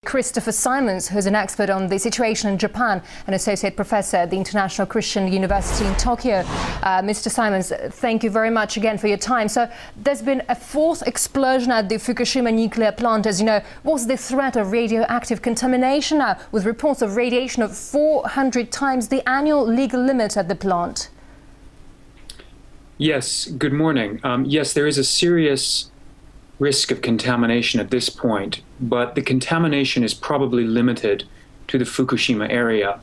Christopher Simons, who's an expert on the situation in Japan, an associate professor at the International Christian University in Tokyo. Mr. Simons, thank you very much again for your time. So there's been a fourth explosion at the Fukushima nuclear plant, as you know. What's the threat of radioactive contamination now, with reports of radiation of 400 times the annual legal limit at the plant? Yes, good morning. Yes, there is a serious risk of contamination at this point, but the contamination is probably limited to the Fukushima area.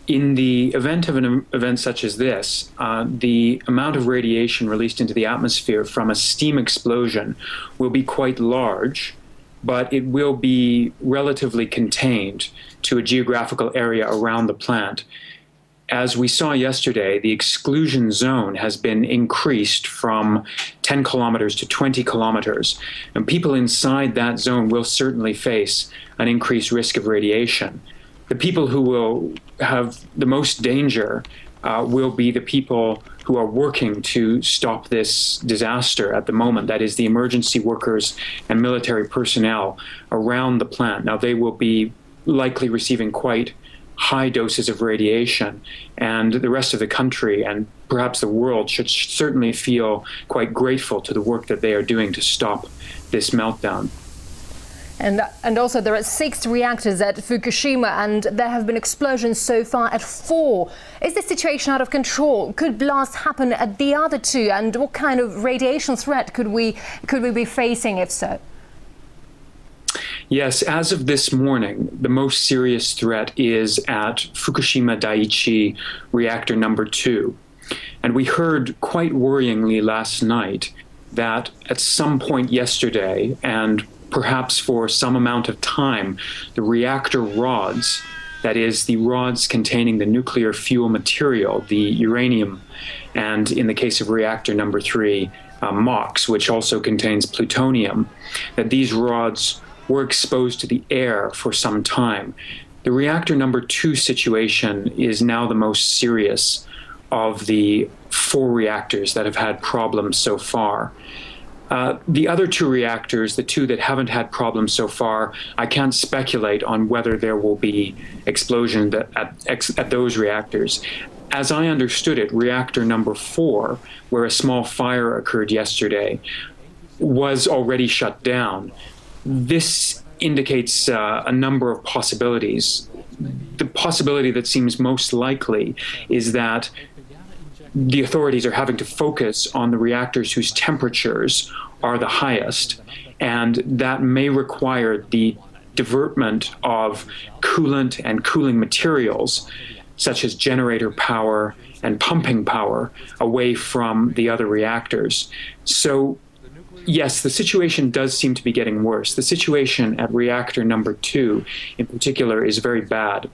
In the event of an event such as this, the amount of radiation released into the atmosphere from a steam explosion will be quite large, but it will be relatively contained to a geographical area around the plant. As we saw yesterday, the exclusion zone has been increased from 10 kilometers to 20 kilometers, and people inside that zone will certainly face an increased risk of radiation. The people who will have the most danger will be the people who are working to stop this disaster at the moment, that is the emergency workers and military personnel around the plant. Now, they will be likely receiving quite high doses of radiation, and the rest of the country and perhaps the world should certainly feel quite grateful to the work that they are doing to stop this meltdown. And also there are 6 reactors at Fukushima, and there have been explosions so far at 4. Is the situation out of control? Could blasts happen at the other 2? And what kind of radiation threat could we be facing if so? Yes, as of this morning, the most serious threat is at Fukushima Daiichi reactor number 2. And we heard quite worryingly last night that at some point yesterday, and perhaps for some amount of time, the reactor rods, that is, the rods containing the nuclear fuel material, the uranium, and in the case of reactor number 3, MOX, which also contains plutonium, that these rods were exposed to the air for some time. The reactor number 2 situation is now the most serious of the 4 reactors that have had problems so far. The other 2 reactors, the 2 that haven't had problems so far, I can't speculate on whether there will be explosion at those reactors. As I understood it, reactor number 4, where a small fire occurred yesterday, was already shut down. This indicates a number of possibilities. The possibility that seems most likely is that the authorities are having to focus on the reactors whose temperatures are the highest, and that may require the divertment of coolant and cooling materials, such as generator power and pumping power, away from the other reactors. So, yes, the situation does seem to be getting worse. The situation at reactor number 2 in particular is very bad.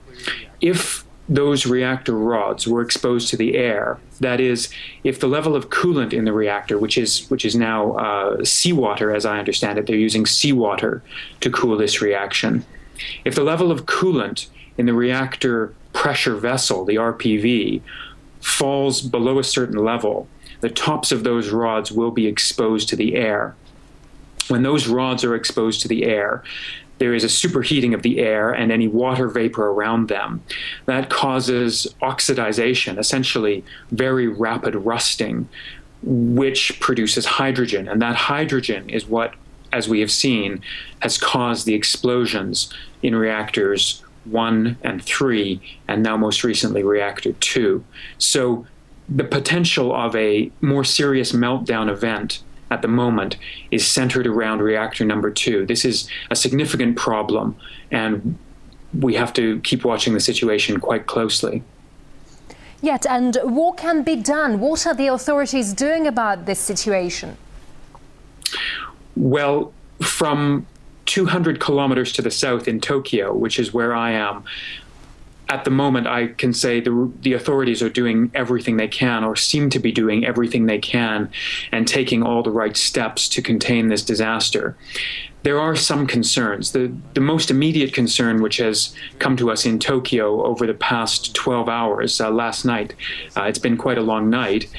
If those reactor rods were exposed to the air, that is, if the level of coolant in the reactor, which is now seawater as I understand it, they're using seawater to cool this reaction. If the level of coolant in the reactor pressure vessel, the RPV, falls below a certain level, the tops of those rods will be exposed to the air. When those rods are exposed to the air, there is a superheating of the air and any water vapor around them. That causes oxidization, essentially very rapid rusting, which produces hydrogen. And that hydrogen is what, as we have seen, has caused the explosions in reactors 1 and 3, and now most recently reactor 2. So the potential of a more serious meltdown event at the moment is centered around reactor number 2. This is a significant problem, and we have to keep watching the situation quite closely. Yet, and what can be done? What are the authorities doing about this situation? Well, from 200 kilometers to the south in Tokyo, which is where I am, at the moment, I can say the authorities are doing everything they can, or seem to be doing everything they can, and taking all the right steps to contain this disaster. There are some concerns. The most immediate concern, which has come to us in Tokyo over the past 12 hours, last night, it's been quite a long night,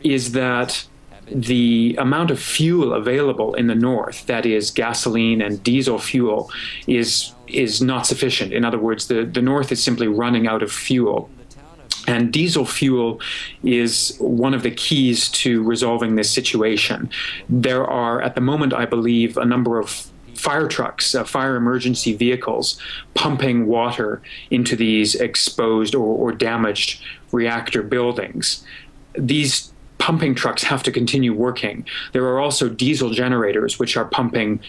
is that the amount of fuel available in the north, that is gasoline and diesel fuel, is not sufficient. In other words, the north is simply running out of fuel. And diesel fuel is one of the keys to resolving this situation. There are, at the moment, I believe, a number of fire trucks, fire emergency vehicles, pumping water into these exposed or damaged reactor buildings. These pumping trucks have to continue working. There are also diesel generators which are pumping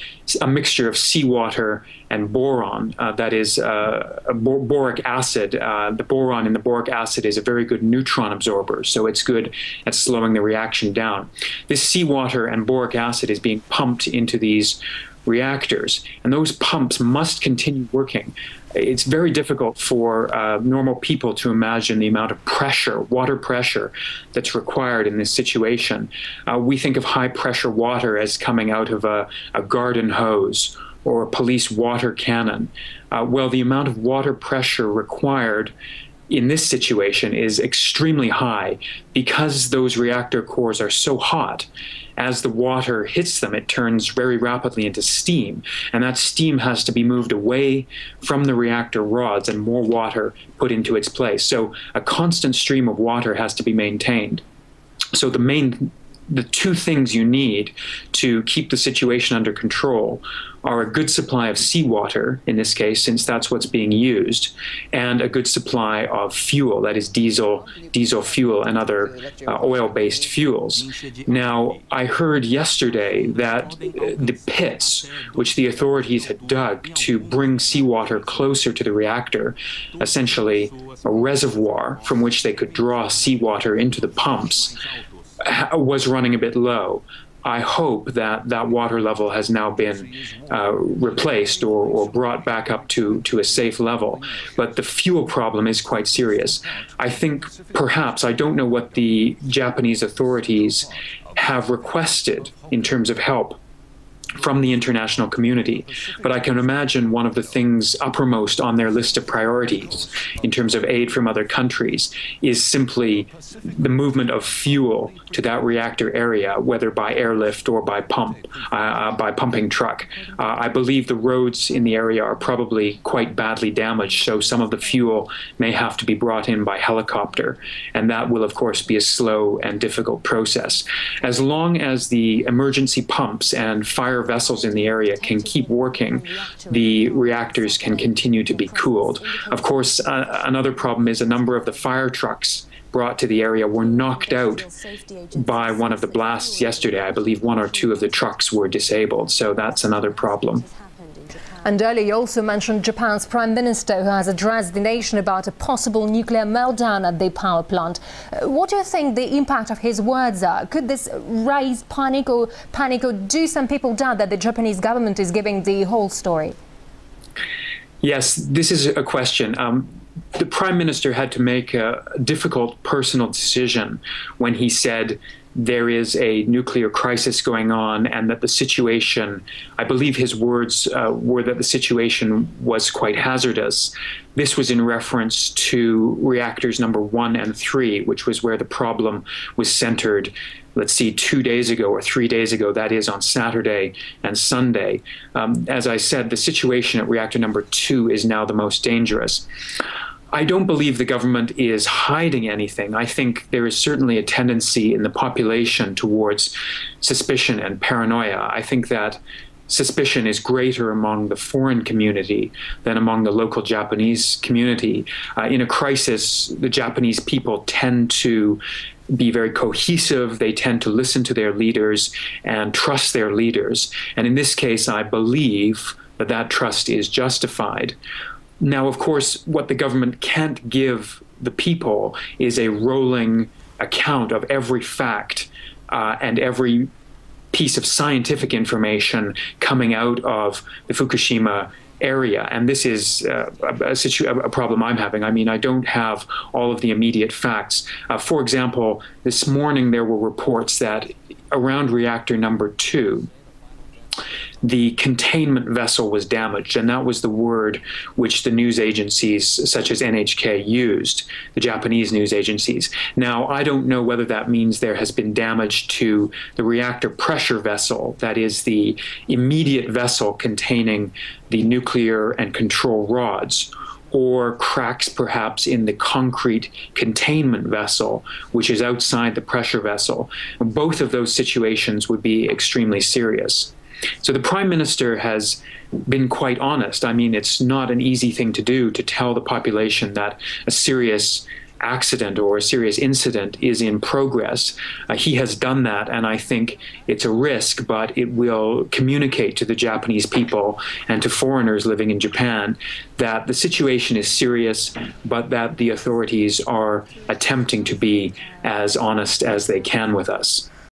a mixture of seawater and boron, that is boric acid. The boron in the boric acid is a very good neutron absorber, so it's good at slowing the reaction down. This seawater and boric acid is being pumped into these reactors, and those pumps must continue working. It's very difficult for normal people to imagine the amount of pressure, water pressure, that's required in this situation. We think of high pressure water as coming out of a garden hose or a police water cannon. Well, the amount of water pressure required in this situation is extremely high because those reactor cores are so hot. As the water hits them, it turns very rapidly into steam, and that steam has to be moved away from the reactor rods and more water put into its place. So a constant stream of water has to be maintained. So the two things you need to keep the situation under control are a good supply of seawater, in this case, since that's what's being used, and a good supply of fuel, that is diesel fuel and other oil-based fuels. Now, I heard yesterday that the pits which the authorities had dug to bring seawater closer to the reactor, essentially a reservoir from which they could draw seawater into the pumps, was running a bit low. I hope that that water level has now been replaced or brought back up to a safe level. But the fuel problem is quite serious. I think perhaps, I don't know what the Japanese authorities have requested in terms of help from the international community, but I can imagine one of the things uppermost on their list of priorities in terms of aid from other countries is simply the movement of fuel to that reactor area, whether by airlift or by pumping truck. I believe the roads in the area are probably quite badly damaged, so some of the fuel may have to be brought in by helicopter, and that will of course be a slow and difficult process. As long as the emergency pumps and fire vessels in the area can keep working, the reactors can continue to be cooled. Of course, another problem is a number of the fire trucks brought to the area were knocked out by one of the blasts yesterday. I believe one or two of the trucks were disabled, so that's another problem. And earlier you also mentioned Japan's Prime Minister, who has addressed the nation about a possible nuclear meltdown at the power plant. What do you think the impact of his words are? Could this raise panic, or do some people doubt that the Japanese government is giving the whole story? Yes, this is a question. The Prime Minister had to make a difficult personal decision when he said there is a nuclear crisis going on and that the situation, I believe his words were that the situation was quite hazardous. This was in reference to reactors number 1 and 3, which was where the problem was centered, let's see, 2 days ago or 3 days ago, that is on Saturday and Sunday. As I said, the situation at reactor number 2 is now the most dangerous. I don't believe the government is hiding anything. I think there is certainly a tendency in the population towards suspicion and paranoia. I think that suspicion is greater among the foreign community than among the local Japanese community. In a crisis, the Japanese people tend to be very cohesive. They tend to listen to their leaders and trust their leaders. And in this case, I believe that that trust is justified. Now, of course, what the government can't give the people is a rolling account of every fact and every piece of scientific information coming out of the Fukushima area. And this is a problem I'm having. I mean, I don't have all of the immediate facts. For example, this morning there were reports that around reactor number 2, the containment vessel was damaged, and that was the word which the news agencies such as NHK used, the Japanese news agencies. Now, I don't know whether that means there has been damage to the reactor pressure vessel, that is the immediate vessel containing the nuclear and control rods, or cracks perhaps in the concrete containment vessel, which is outside the pressure vessel. Both of those situations would be extremely serious. So the Prime Minister has been quite honest. I mean, it's not an easy thing to do, to tell the population that a serious accident or a serious incident is in progress. He has done that, and I think it's a risk, but it will communicate to the Japanese people and to foreigners living in Japan that the situation is serious, but that the authorities are attempting to be as honest as they can with us.